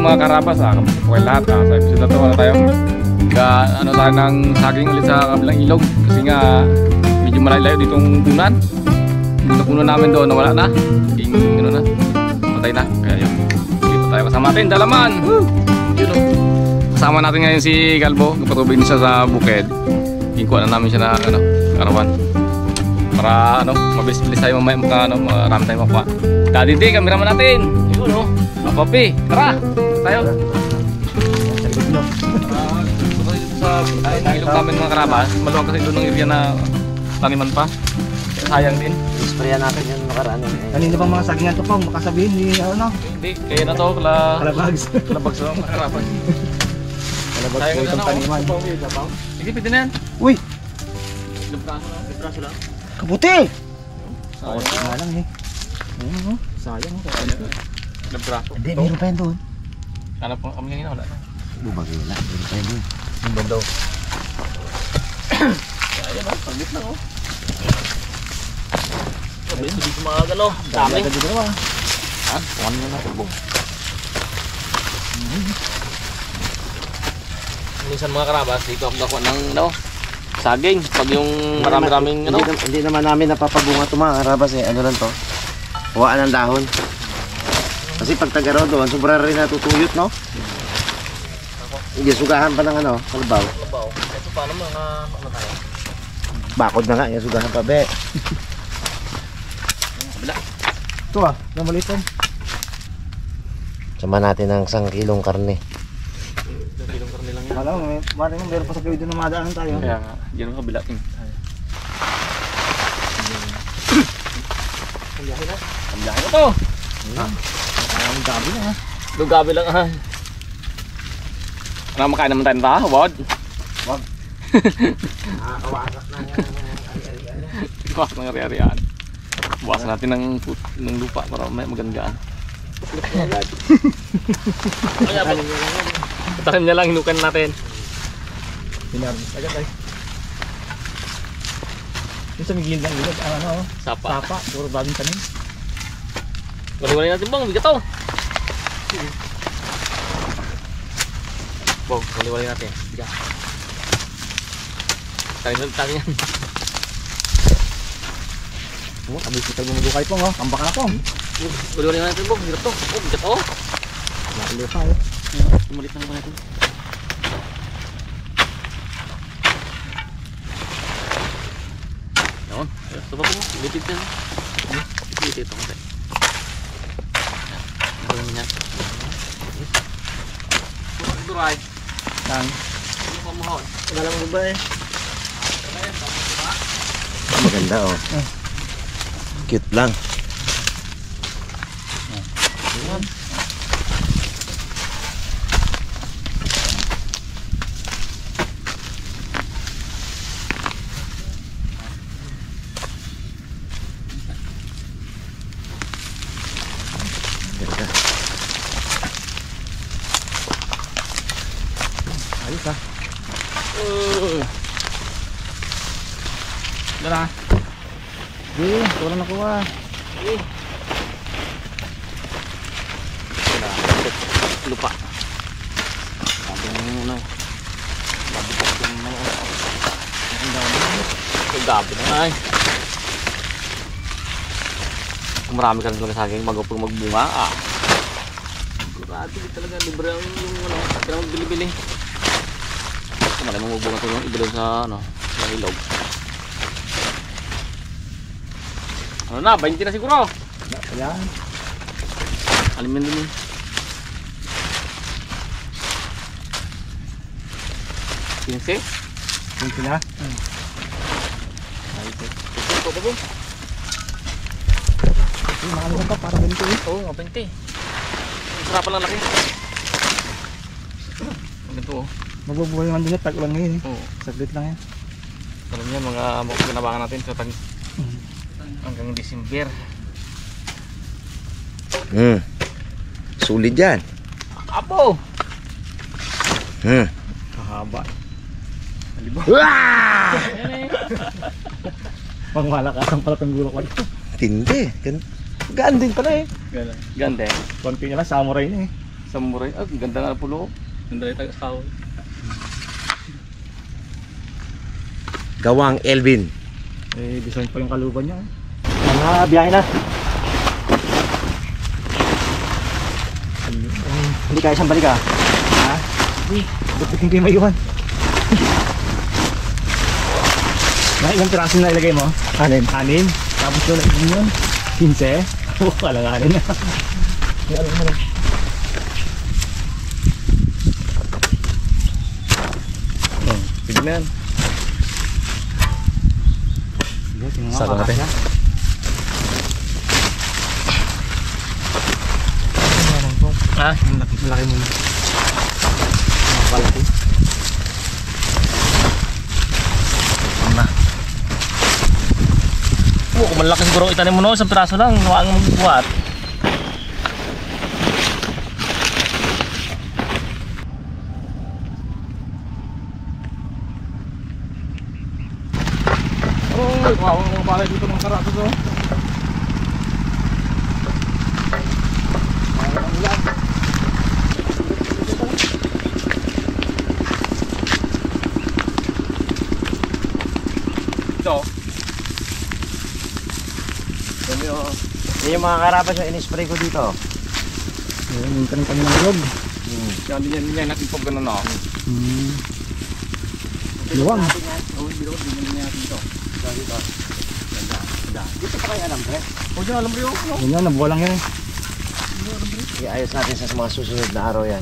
mga karabas, kamukuhin lahat. Sa episode na to, ano tayo? Ano tayo ng saging ulit sa kabilang ilog. Kasi nga, medyo malayo ditong punan. Yung puno namin doon, nawala na. Ano na, patay na. Kaya yun, dito tayo kasama natin, dalaman. Yun o. Kasama natin ngayon si Galbo, kapatubig siya sa bukid. Kuha na namin siya na karawan. Para mabilis-bilis tayo mamaya marami tayong makuha. Daddy D, kameraman natin. Yun o. Papi, tara! Tayo. Sa ilog namin mga karabas. Maluwag kasi doon ng area na taniman pa. Sayang din. Isprayan natin yung nakaraan. Kanina bang mga sagingan to pang makasabihin ni Hindi, kaya na to. Kalabags. Kalabags na mga karabas. Kalabags po itong taniman. Sige, pwede na yan. Uy! Libraso lang. Kabuti! Sayang nga lang eh. Sayang o. Libraso. Hindi, meron pa yan doon. Hanap po kami kanina, wala na. Bumagila, meron pa yan doon. Yung bandaw. Ayan o, paglit lang o. Sabi, hindi ko makagano. Dami. Ha? Kuhan nyo na. Minsan mga karabas, dito ako nakuha ng saging. Pag yung marami-raming Hindi naman namin napapabunga ito mga karabas eh. Ano lang to? Huwaan ng dahon. Kasi pag tagaraw doon, sobra rin natutuyot, no? Hindi, sugahan pa ng kalabaw. Kalabaw. Ito paano mga tayo? Bakod na nga, yung sugahan pa, be. Kabila. Ito na maliit yan. Sama natin ng 1 kilong karne. Kilong karne lang yan. Malang, meron pa sa gawin doon na madaanan tayo. Kaya nga, dyan ang kabila. Kambiyahin na. Kambiyahin na to. Ang gabi na ha. Lugabi lang ah. Ano makain naman tayo ta? Wad? Wag. Kawasak na Buwas ng ari-arian. Buwasan natin ng lupa para may magandaan. Patakin niya lang, hinukan natin. Pinarmis agad ay. Yung sa migil ng ilog, Sapa. Sapa, puro bagong tanim. Wali-wali natin bang, bigat to. Bong, wali-wali natin. Bigat. Tarin yan. Kabisital mo magukay pong tambak na pong. Wali-wali natin bong, bigat to. Oh, bigat to. Lupa Umalit na naman natin. Yun, ito ba po? Litid yan. Litid ito kasi. Gawin niya. Duray. Nang. Ano pa mahon? Wala mo ba eh. Maganda oh. Cute lang. Ayos ha. Dala. Wala nakuha. Lupa. Sabi ng babitak yung ang gabi na ay. Kung marami ka rin talaga saging bago pag magbunga grabe talaga, libre ang yung magbili-bili. Kung marami magbunga ito yung ibilog sa sa ilog. Ano na, 20 na siguro. Ayan. Alimin din. Pinse? Pinse na? Ay, ito ba? Makalimutan pa, parang ganito eh. Oo, 20. Sarapan lang laki. Ganito oh. Magbubuhay naman din tag-ulan ngayon eh. Oo. Saglit lang yan. Alam niya mga pinabangan natin sa hanggang December. Sulit yan. Apo! Kahaba. Alibaw. Wah! Pang malakasan pala itong gulok ko. Tindi. Gaan din pala eh. Gano'n. Ganda eh. Konti nga lang, samurai na eh. Samurai. Ah, ganda nga ng pulo. Ganda yung taga-kahoy. Gawang Elvin. Eh, design pa yung kaluban niya. Mga biyahe na. Hindi kaya siyang balik ah. Ha? Uy, ba't hindi may iwan? Ilang piraso na ilagay mo? Anin. Tapos doon yun. 15? Oo, kalanganin na. Alam mo lang. Sige na yan. Saka natin. Ha? Malaki mo na. Malaki. Na. Kung malaki siguro itanim mo no, isang piraso lang, huwag mong buhat. Oh, wow, mga palay dito ng karatos oh. Ito. Yung mga karabas yung in-spray ko dito. Yung tanim kami ng log. Yan natin pag gano'n na. Luwang. Dito pa kayo alam, pre? O dyan, alam mo yun. Yan, nabuwa lang yan eh. Iayos natin sa mga susunod na araw yan.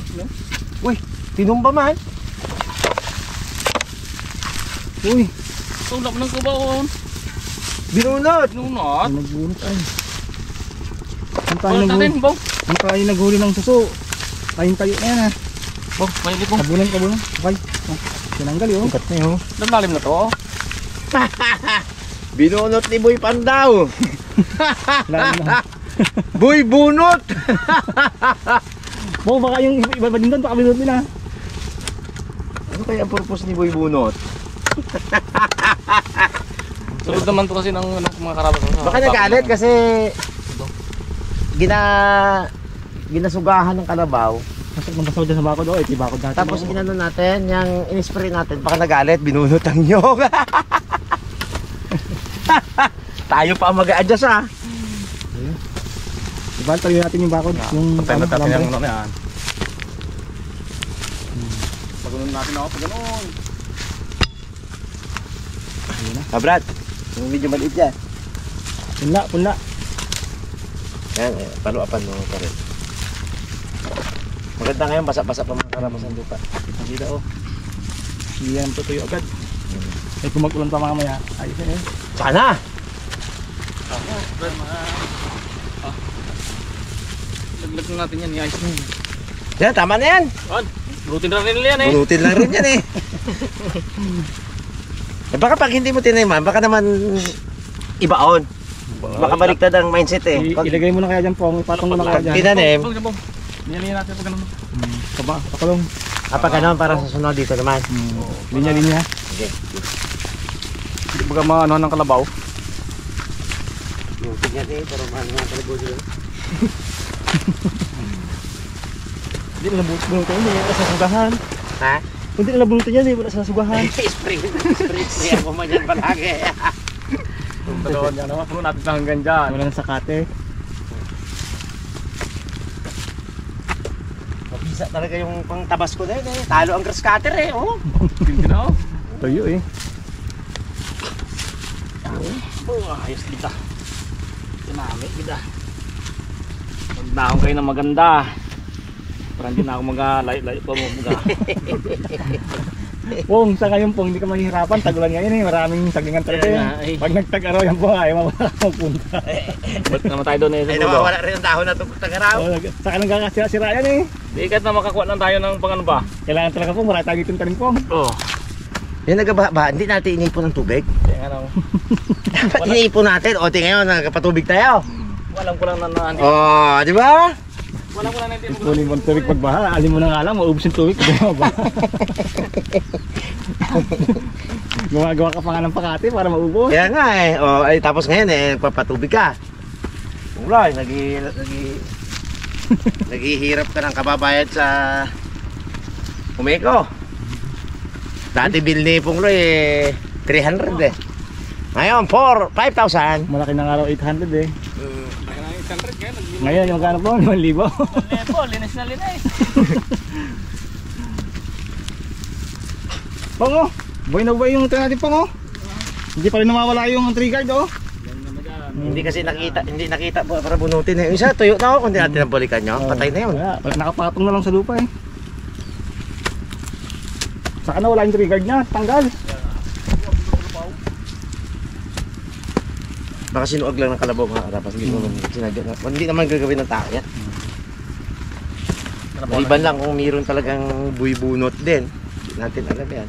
Uy, tinumba man. Uy, Tulap ng kabaon. Binunot. Nunot. nagbunot ay. Ang tayo Tulap natin, naghuli. bong. Ang tayo naghuli ng suso. Tayong tayo na yan ha. Bong, mainit bong. Kabunan. Okay. Oh, tinanggal yun. Ikat na yun. Lalim na to. Oh. Binunot ni Boy Pandaw. Lalim na. Boy Bunot. Baka baka yung iba din doon. Baka binunot nila. Ano kaya ang purpose ni Boy Bunot? Sunod naman to kasi ng mga karabas. Baka nagalit kasi ginasugahan ng kalabaw. Mabasaw dyan sa bakod. Oh, ito yung bakod natin. Tapos ginano natin, yung in-spray natin, baka nagalit, binunot ang nyog. Tayo pa ang mag-a-adjust ha. Diba, tayo natin yung bakod. Yung Patay na natin alambre. yung ano na yan. Pag-unon natin ako, pag-unon. Brad, yung medyo maliit yan. Punla. Yan, paluapan mo pa rin. Maganda ngayon, basa-basa pa mga karabas ng lupa. Ang gila oh. Yan, tutuyo agad. Eh kung mag-ulan pa mamaya, ayos na eh. Sana! Laglag na natin yan, i-ice mo. Yan, tama na yan. Lutin na rin nila yan eh. Bunutin lang rin yan eh. Eh baka pag hindi mo tinaman, baka naman ibaon. Baka baliktad ang mindset eh. Pag Ilagay mo na kaya dyan pong, ipatong mo na kaya dyan. tinanim, Nilihan natin pag ganun. Kaba, pakalong. kapag naman para sa sunod dito naman. Linya. Okay. Baga mga ano ng kalabaw. Yung tignan eh, pero mahal nga talaga sila. Hindi na nabunutin yan, hindi na sa sugahan. Ha? Hindi na nabunutin yan, hindi na sa sugahan. Spray ako man yan palagi. Totoo niya naman, puno natin na hanggang dyan. Wala ng sakate. Mabisa talaga yung pang tabas ko na yun eh. Talo ang grass cutter eh, oh. Hindi na ako. Tuyo eh. Ayos kita. Tinamit kita. Magdahon kayo ng maganda. Parang hindi na ako mag-layo-layo pa mo. Pong, sa ngayon pong, hindi ka mahihirapan. Tagulan ngayon eh, maraming sagingan talaga Kaya eh. nga, eh. Pag nagtag-araw yan po, ayaw mawala ka magpunta. Ba't naman tayo doon eh? Ay nawawala rin ang dahon na itong tagaraw. Saka nagkakasira-sira yan eh. Di kahit na makakuha lang tayo ng pang ano ba? Kailangan talaga po, marami tayo itong tanim pong. Oo. Yan nagaba, hindi natin inipon ng tubig. Kaya nga Dapat iniipon natin. O, tingnan ngayon, nagkapatubig tayo. alam ko lang na hindi. Oh, di ba? Wala ko lang na hindi mo. Kunin mo ang tubig pagbaha, alin mo na nga lang, maubos yung tubig pag bumabaha. Gumagawa ka pa nga ng pakati para maubos. Kaya nga eh. O, ay, tapos ngayon eh, nagpapatubig ka. Wala, Naghihirap ka ng kababayad sa Umeko. Dati bill ni Punglo 300 eh. Ngayon 5,000. Malaki ng araw 800 eh. Kaya na 800 kaya Ngayon yung magkano po? 5,000. Lepo, linis na linis. Pongo, buhay na buhay yung natin Pongo. Hindi pa rin nawawala yung tree guard oh. Hindi kasi nakita para bunutin eh. Yung isa tuyo na ako, kung di natin nabalikan nyo, patay na yun. Wala, nakapatong na lang sa lupa eh. Saka na wala yung tree guard niya, tanggal. Baka sinuag lang ng kalabaw mga karapas. Hindi naman gagawin ng tao yan. Maliban lang kung mayroon talagang buy bunot din. Hindi natin alam yan.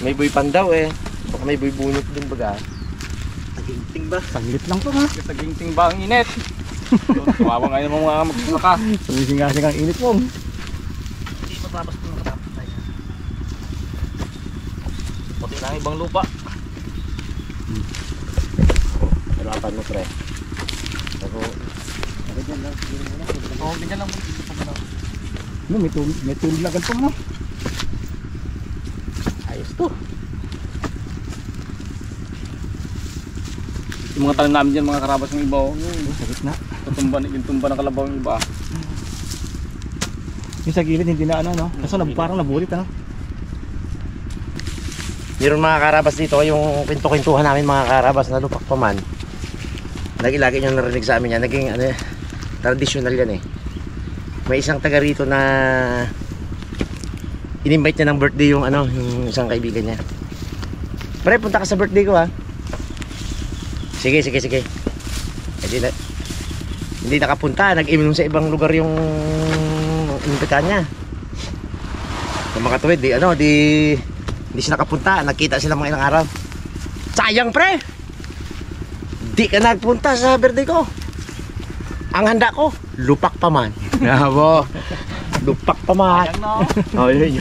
May buy pandaw eh. Baka may buy bunot din baga. Taginting ba? Saglit lang po ha. Taginting ba ang init? Tumawa ngayon mga magsasaka. Sumising-asing ang init po. Hindi matabas po ng katapos tayo. Puti lang ibang lupa. Harapan mo pre. Ako. Oo, ganyan lang. No, may tulog na ganito no. Ayos to. Yung mga tanim namin dyan, mga karabas ng iba. Saglit na. Tumba ng kalabaw ng iba. Yung sa gilid hindi na ano no. Kaso parang nabulit ano. Meron mga karabas dito, yung kwento-kwentuhan namin mga karabas na lupak pa man. Lagi-lagi nyo narinig sa amin yan. Naging ano, traditional yan eh. May isang taga rito na in-invite niya ng birthday yung ano, yung isang kaibigan niya. Pre, punta ka sa birthday ko ha. Sige. Hindi nakapunta, nag-iminom sa ibang lugar yung imbita niya. Sa mga tuwid, hindi siya nakapunta, nagkita sila mga ilang araw. Sayang pre! Di ka nagpunta sa birthday ko. Ang handa ko, lupak pa man. Bravo. Lupak pa man. Sayang no? Oh, yun.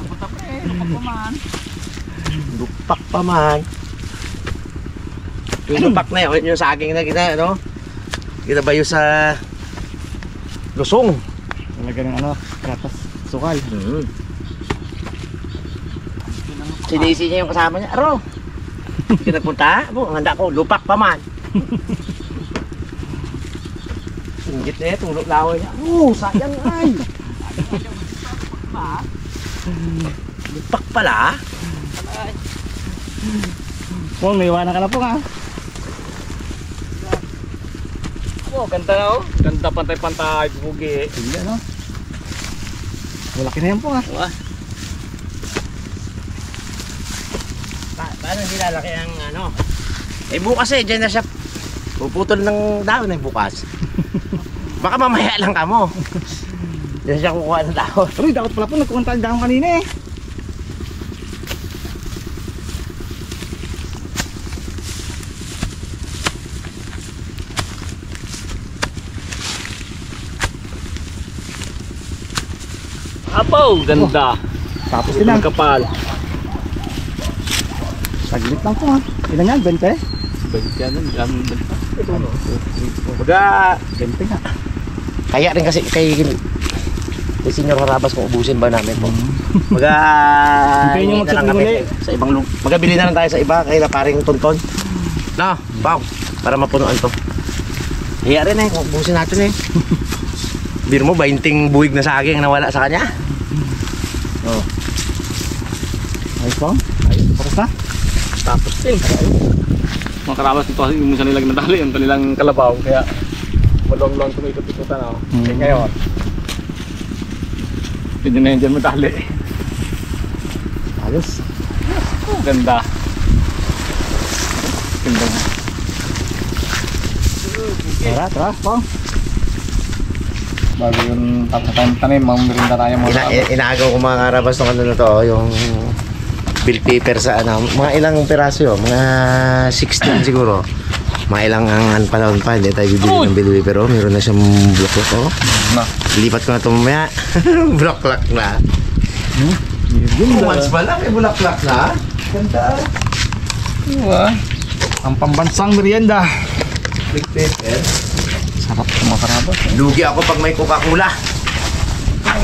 Punta pre, lupak pa man. Lupak pa man. Yung lupak na yun, yung saging na kita, ano? Kita ba yung sa lusong? Talaga ng ano, kratas, sukal. Sinisi niya yung kasama niya. Aro! Hindi ka nagpunta? Ang handa ko, lupak pa man. Singgit na yun, tulog laway niya. Sayang ay! Lupak pala? Pong, may iwanan ka na po ha. Oh, ganda na oh. Ganda pantay-pantay, bugi. Hindi ano. Malaki na yan po ha. Wah. Paano nilalaki ang ano? Eh bukas eh, dyan na siya puputol ng dahon eh bukas. Baka mamaya lang ka mo. Dyan siya kukuha ng dahon. Uy, dapat pala po nagkukunta ang dahon kanina eh. Apaw, ganda. Tapos din lang. Kapal. Saglit lang po ha. Ilan yan? 20? Balik yan, Baga, 20 nga. kaya rin kasi kay Senior Harabas kung ubusin ba namin po. Baga, Hintayin yung hindi na lang magsabing kami sa ibang lugar. Baga, bili na lang tayo sa iba kay paring Tonton. No, Pao, para mapunuan to. Kaya rin eh, kung ubusin natin eh. Bir mo, 20 buwig na saging na wala sa kanya. Oh. Ayos po. Ayos. Tapos na. Tapos din. Mga karabas dito kasi yung minsan nilang nadali yung kanilang kalabaw. Kaya malong-long tumikot-ikutan ako. Kaya ngayon, hindi na yun dyan madali. Ayos. Ganda. Ganda. Tara po. Bago yung tapos tayong tanim, mamirinda tayo mga Inaagaw ko mga karabas ng ano na to, yung bill paper sa ano, mga ilang piraso yun, mga 16 siguro. Mga ilang ang panahon pa, hindi tayo bibili ng bill paper. Oh, meron na siyang block-lock. Oh. Lipat ko na ito mamaya. Block-lock na. Once pa lang, may block-lock na. Ganda. Ang pambansang merienda. Bill paper. Sarap sa mga karabas. Lugi ako pag may Coca-Cola.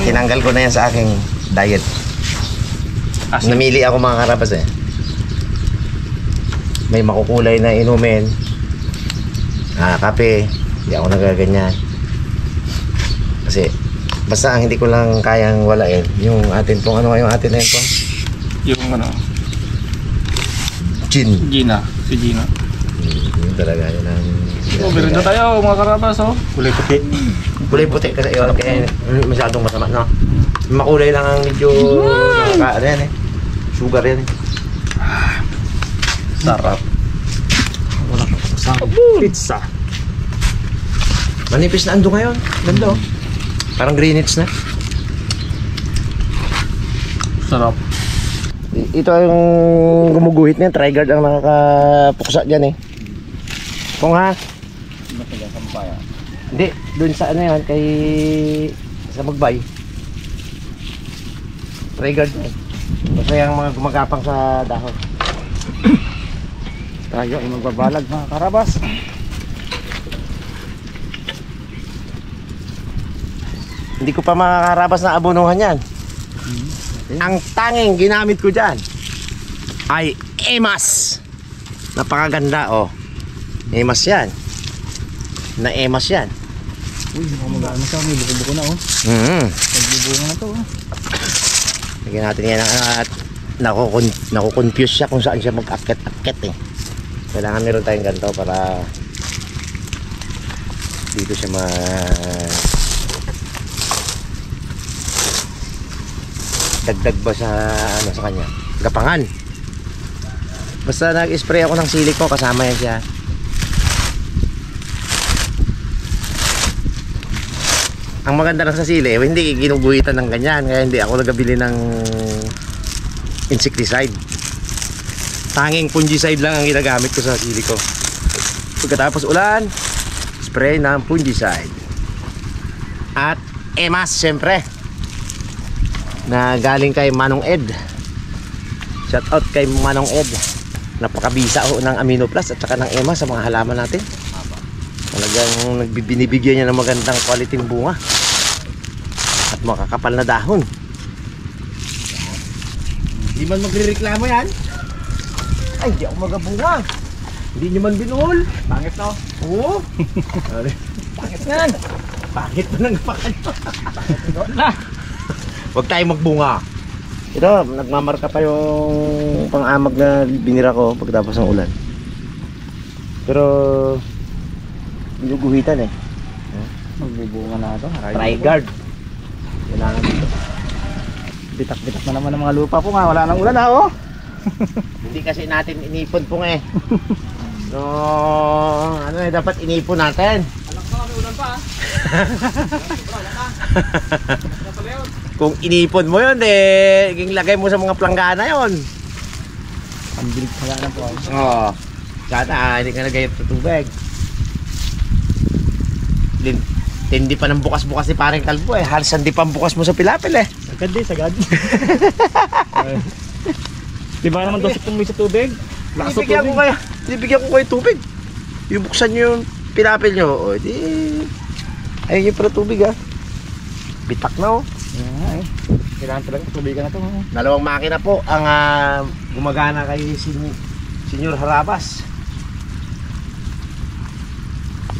Tinanggal ko na yan sa aking diet. Namili ako mga karabas eh. May makukulay na inumin. Kape. Hindi ako nagaganyan. Kasi basta ang hindi ko lang kayang walain yung atin pong ano yung atin na yun pong? Yung ano, Gin. Gina. Si Gina. Yun talaga yun ang Meron na tayo mga karabas oh. Kulay puti. kulay puti kasi yun kaya masyadong masama no? Makulay lang ang medyo ano yan eh. Sugar yan eh. Sarap. Wala ka sa pizza. Manipis na ando ngayon. Ganda oh. Parang Greenwich na. Sarap. Ito yung gumuguhit niya. Trigard ang nakakapuksa dyan eh. Kung ha? Hindi. Doon sa ano yan. Kay... Sa Magbay. Trigard na eh. Basta yung mga gumagapang sa dahon. Tayo ay magbabalag mga karabas. Hindi ko pa makakarabas na abonuhan yan. Ang tanging ginamit ko dyan ay emas. Napakaganda oh. Emas yan. Na emas yan. Uy, mag-ano siya. May buko-buko na oh. Nagbubunga na to oh. Lagyan natin yan at nakukonfuse siya kung saan siya mag-akit-akit eh. Kailangan meron tayong ganito para dito siya dagdag ba sa ano sa kanya gapangan. Basta nag-spray ako ng siliko kasama yan siya. Ang maganda lang sa sili hindi ginuguhitan ng ganyan kaya hindi ako nagabili ng insecticide. Tanging fungicide lang ang ginagamit ko sa siliko. Pagkatapos ulan spray ng fungicide at emas syempre na galing kay Manong Ed. Shout out kay Manong Ed. Napakabisa ho ng Amino Plus at saka ng EMA sa mga halaman natin. Talagang binibigyan niya ng magandang quality ng bunga at makakapal na dahon. Hindi man magrereklamo yan. Ay, hindi ako magabunga. Hindi nyo man binuhol. Pangit no? Oo. Pangit yan. Pangit pa ng pakan. Huwag tayong magbunga. Ito, nagmamarka pa yung pang-amag na binira ko pagkatapos ng ulan. Pero binuguhitan eh. Magbubunga na ito. Trigard. Kailangan dito. Bitak-bitak na naman ng mga lupa po nga. Wala nang ulan ha oh. Hindi kasi natin inipon po nga eh. So, ano eh, dapat inipon natin. Alam ko kami ulan pa ah. Kung inipon mo yun eh, lagay mo sa mga planggana yun. Pambilig pala na po. Oo. Sana hindi ka nagayot sa tubig. Tindi pa ng bukas-bukas ni pareng kalbo eh. Halos hindi pa bukas mo sa pilapil eh. Sagad eh, sagad. Diba naman daw sa tungmi sa tubig? Lakas sa tubig. Bibigyan ko kayo tubig. Ibuksan nyo yung pilapil nyo. O di, ayun yung pala tubig ah. Bitak na oh. Yeah, eh. Kailangan talaga tubigan na ito. Dalawang makina po ang gumagana kay Senyor Harabas.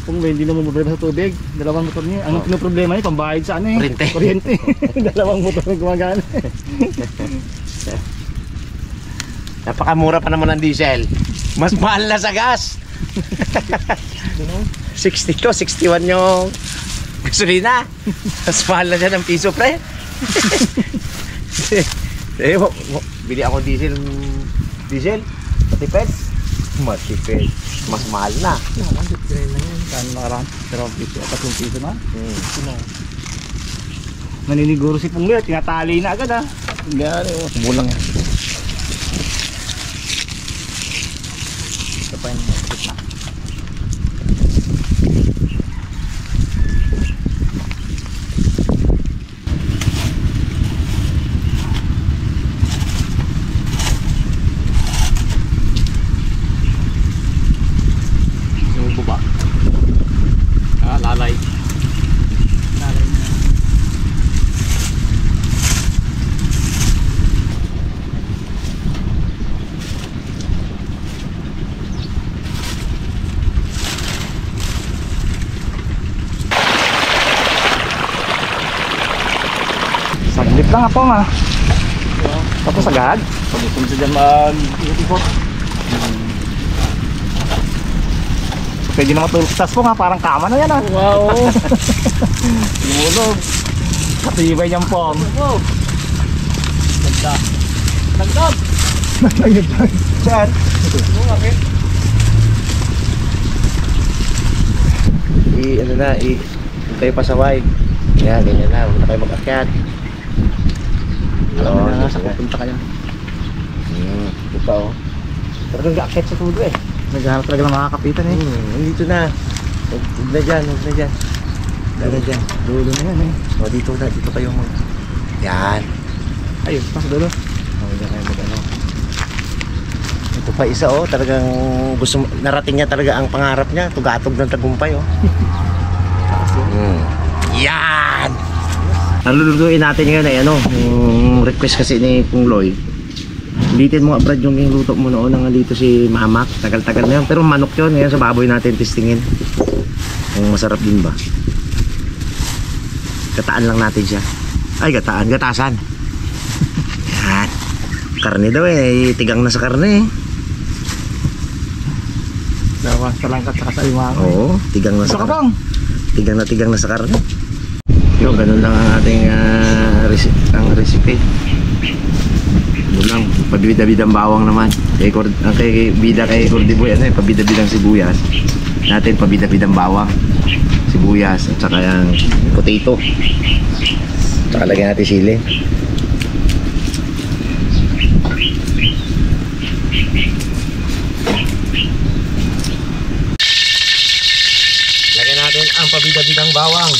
Kung hindi naman problema sa tubig, dalawang motor niya. Ang problema niya, pambayad sa ano eh. Kuryente. Kuryente. Dalawang motor na gumagana. Napakamura pa naman ng diesel. Mas mahal na sa gas. 60 to, 61 yung gasolina. Mas mahal na siya ng piso pre. Eh, bili ako diesel. Matipid. Matipid. Mas mahal na. Matipid na yan. Kano nakaraan? Pero piso, 3 piso na. Naniniguro si Pungli at tinatali na agad ah. Gari oh. Bulang yan. Ito pa yung na. mga pong ah. Tapos agad. Pag-isum sa dyan mag-ikot. Pwede na matulog sa pong ah. Parang kama na yan ah. Wow! Lumulog. Matibay niyang pong. Ganda. Nagdag! Saan? Ano na, kayo pasaway. Yan, ganyan na, huwag na kayo mag-akyat. Alam mo na nga sa sige. pupunta kayo. Ito pa oh. Talagang gakit sa tulo eh. Naghahanap talaga ng makakapitan eh. Dito na. Huwag na dyan, huwag na dyan. Huwag na dyan. Dulo na yan eh. O, dito na, dito kayo mag... Yan. Ayun, pas dulo. Huwag na kayo mag-ano. Ito pa isa oh, talagang gusto, narating niya talaga ang pangarap niya. Tugatog ng tagumpay oh. Yan! Ang lulutuin natin ngayon ay ano, yung request kasi ni Kung Loy. Ulitin mo nga Brad yung luto mo noon nang dito si Mamak. Tagal-tagal na yun, pero manok yun. Ngayon sa baboy natin testingin. Kung masarap din ba. Gataan lang natin siya. Ay gataan, gatasan. Yan. Karne daw eh, tigang na sa karne eh. Dawas sa langkat sa kasalimangan. Oo, tigang na Ito sa ka karne. pong. Tigang na sa karne. Yung ganun lang ang ating recipe. Doon lang, pabida-bidang bawang naman. Ang kay bida kay Cordiboy, ano eh, pabida-bidang sibuyas. Natin pabida-bidang bawang, sibuyas, at saka yung potato. Saka lagyan natin sili. Lagyan natin ang pabida-bidang bawang.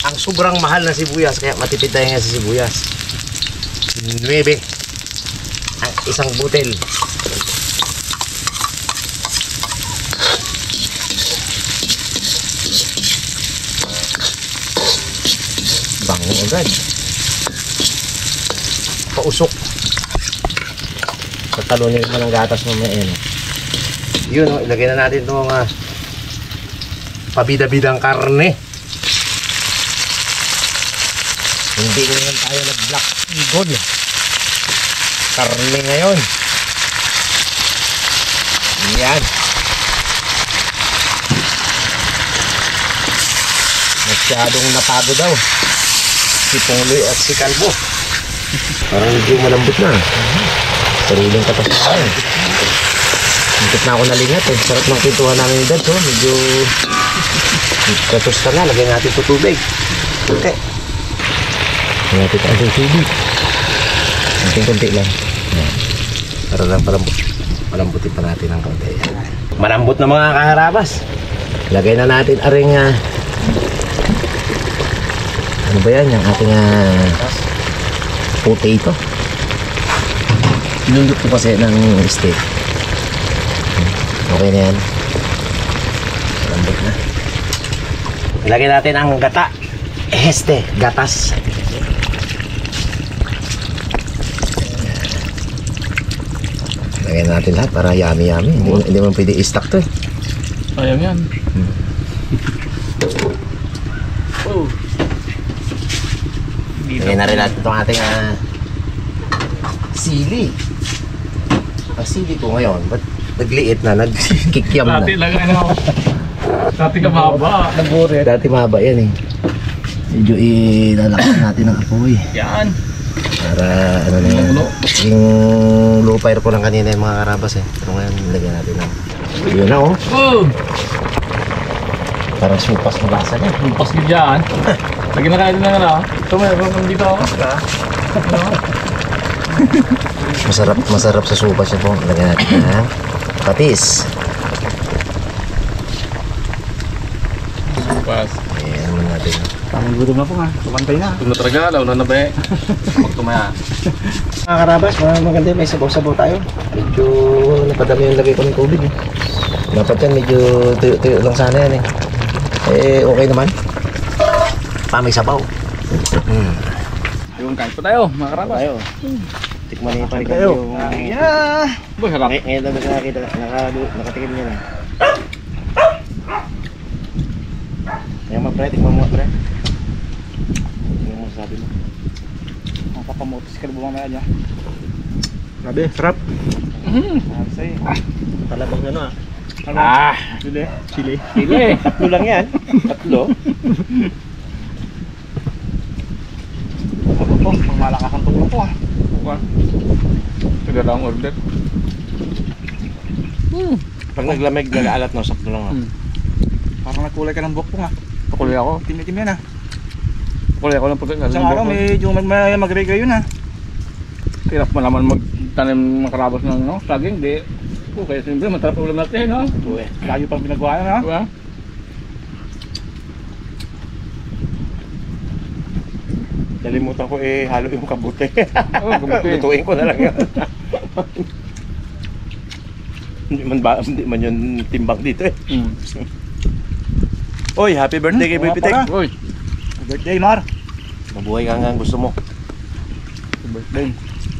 Ang sobrang mahal na sibuyas, kaya matipid tayo nga sa sibuyas. 9 ang isang butel. Bango agad. Pausok. Pagtalunin mo ng gatas mamaya yan. Yun o, ilagay na natin itong pabida-bidang karne. Hindi ngayon tayo nag-black eagle. Karne ngayon. Yan. Masyadong napagod daw si Pungloy at si Kalbo. Parang medyo malambot na. Sariling katapusan. Hintip na ako nalingat eh. Sarap ng pintuhan namin ni Dad. So, medyo katusta na. Lagyan natin ito tubig. Okay. Lagyan natin ito tubig. Kunti-kunti lang. Para lang palambutin pa natin ng kaunti. Malambot na mga kaharabas. Lagay na natin aring ano ba yan? Yung ating potato. Nundot ko kasi ng steak. Okay na yan. Malambot na. Ilagay natin ang gata. Gatas. Lagyan natin lahat para yummy. Hindi man pwede i-stack to eh. Ayam yan. Oh. Lagyan na rin natin itong ating sili. Ang sili ko ngayon, ba't nagliit na, nagkikiam na. Dati lang ano. Dati ka mahaba. Nagurit. Dati mahaba yan eh. Medyo ilalakad natin ang apoy. Yan. Para ano na yan. Yung low fire ko lang kanina yung mga karabas eh. Pero ngayon nilagyan natin ng yun na oh. Oh! Parang supas ng lasa niya. Lumpas ka dyan. Lagi na kayo na nga. Ito mayroon dito ako. Masarap sa supas siya po. Lagyan natin ng patis. Lumpas. Ayan naman natin. Tamang gutom na po nga. Kumantay na. Ito na talaga. Lalo na ba eh. Magtumaya. Mga karabas, maganda may sabaw-sabaw tayo. Medyo napadami yung lagay ko ng tubig eh. Dapat yan, medyo tuyo-tuyo lang sana yan eh. Okay naman. May sabaw. Yung kain pa tayo. Mga karabas. Tayo. Tikman niyo pa rin Tayo. yung... Yeah! Boy, harap. Ngayon lang nakatikim niya na. pre, tingnan mo pre. Ano mo sabi mo? Makapamotis ka na bumamaya niya. Grabe, sarap. Sa'yo. Talabang ano ah. Chili. Chili. Pili, tatlo lang yan. Tatlo. Ako po, pangmalakas ang tulong ko ah. Sige lang order. Pag naglamig, nag-aalat no, sakto lang ah. Parang nagkulay ka ng buhok po nga. Pakulay ako. Tim-tim yan ah. Pakulay ako ng puti. Isang araw medyo mag-regay yun ah. Hirap mo naman magtanim ng karabas ng saging. Di. Kaya siyempre, matarap ulam natin, no? Uwe. Layo pang pinagawa yan ha. Diba? Nalimutan ko halo yung kabuti. Oo, kabuti. Lutuin ko na lang yan. Hindi man yun timbang dito eh. Oy, happy birthday kay Boy Pitek. Uy, Birthday Mar. Mabuhay ka nga ang gusto mo. Birthday.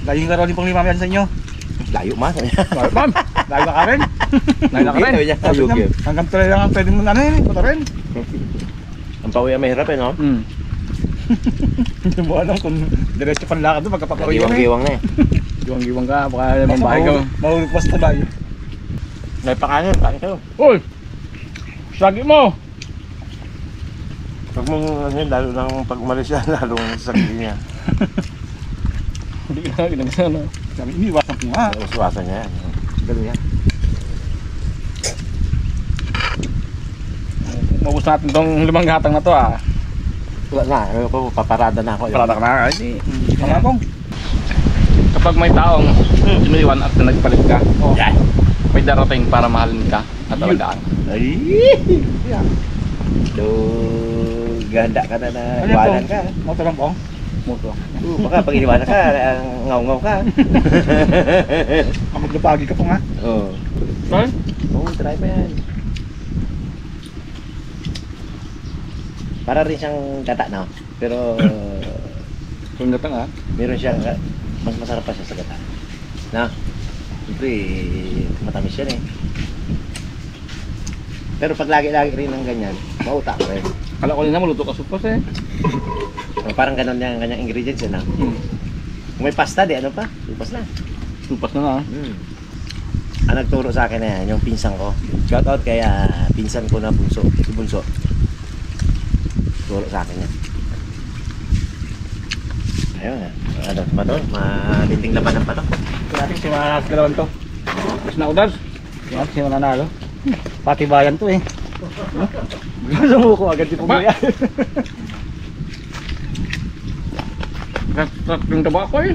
Layo ka raw din pang limam yan sa inyo. Layo man. ma'am. Layo ka rin. Layo ka rin. Ayugib. Hanggang tuloy lang ang pwede mong ano yun. Ito rin. Ang pauwi ang mahirap eh, no? Hindi mo alam kung diretso pang lakad doon pagkapapawin yan eh. Giwang-giwang na eh. Giwang-giwang ka, baka naman bahay ka. Mahulog pa sa bayo. May pakanin, kain kayo. Uy! Sagi mo! Pag mong ano yun, lalo nang pag umalis yan, lalong sakit niya. Hindi ka ginagana. Sabi, iniwasan ko nga. Uswasan niya yan. Gano'n yan. Maubos natin tong 5 gatang na to ah. Wala na, ano ko, paparada na ako. Parada ka na. Ay, Mga kong. kapag may taong sumiliwan at nagpalit ka, Yan. may darating para mahalin ka at alagaan. Ay! Yan. So, ganda ka na na Ano iwanan po? ka. Motor lang po. Muto. Baka pag iniwanan ka, ngaw-ngaw ka. Maglupagi ka po nga. Oo. Ay? Oo, try pa yan. Para rin siyang gata, no? Pero, Kung gatang ah. meron siyang, mas masarap pa siya sa gata. Na? Siyempre, matamis yan eh. Pero pag lagi-lagi rin ng ganyan, mauta ko rin. Kala ko rin na maluto ka supos eh. Parang ganun yung kanyang ingredients yun, ha? Kung may pasta, di ano pa? Lupas na. Supas na na. Ang nagturo sa akin na yan, yung pinsan ko. Shout out kay pinsan ko na bunso. Si Bunso. Turo sa akin yan. Ayun, ano ba to? Maliting labanan pa to. Ito natin si mga dalawan to. Mas na udas. Yan, si mananalo. Pati bayan to eh. Sumuko agad si Pugoy. Kat yung taba ko eh.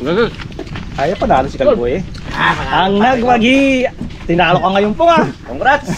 Gagas. Ayaw panalo si Kalboy eh. Ang nagwagi! Tinalo ka ngayon po nga! Congrats!